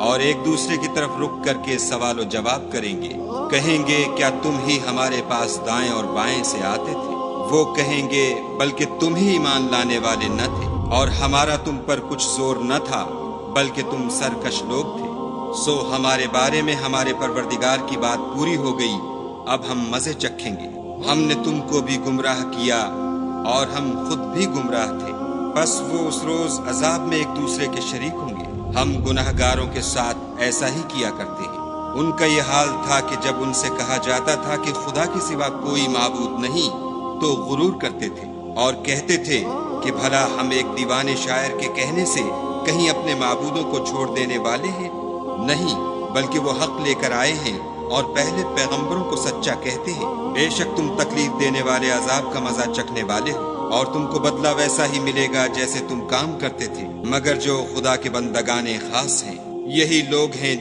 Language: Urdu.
اور ایک دوسرے کی طرف رخ کر کے سوال و جواب کریں گے۔ کہیں گے کیا تم ہی ہمارے پاس دائیں اور بائیں سے آتے تھے؟ وہ کہیں گے بلکہ تم ہی ایمان لانے والے نہ تھے، اور ہمارا تم پر کچھ زور نہ تھا بلکہ تم سرکش لوگ تھے۔ سو ہمارے بارے میں ہمارے پروردگار کی بات پوری ہو گئی، اب ہم مزے چکھیں گے۔ ہم نے تم کو بھی گمراہ کیا اور ہم خود بھی گمراہ تھے، بس وہ اس روز عذاب میں ایک دوسرے کے شریک ہوں گے۔ ہم گناہ گاروں کے ساتھ ایسا ہی کیا کرتے ہیں۔ ان کا یہ حال تھا کہ جب ان سے کہا جاتا تھا کہ خدا کے سوا کوئی معبود نہیں تو غرور کرتے تھے اور کہتے تھے کہ بھلا ہم ایک دیوانے شاعر کے کہنے سے کہیں اپنے معبودوں کو چھوڑ دینے والے ہیں؟ نہیں، بلکہ وہ حق لے کر آئے ہیں اور پہلے پیغمبروں کو سچا کہتے ہیں۔ بے شک تم تکلیف دینے والے عذاب کا مزہ چکھنے والے ہو، اور تم کو بدلہ ویسا ہی ملے گا جیسے تم کام کرتے تھے، مگر جو خدا کے بندگان خاص ہیں یہی لوگ ہیں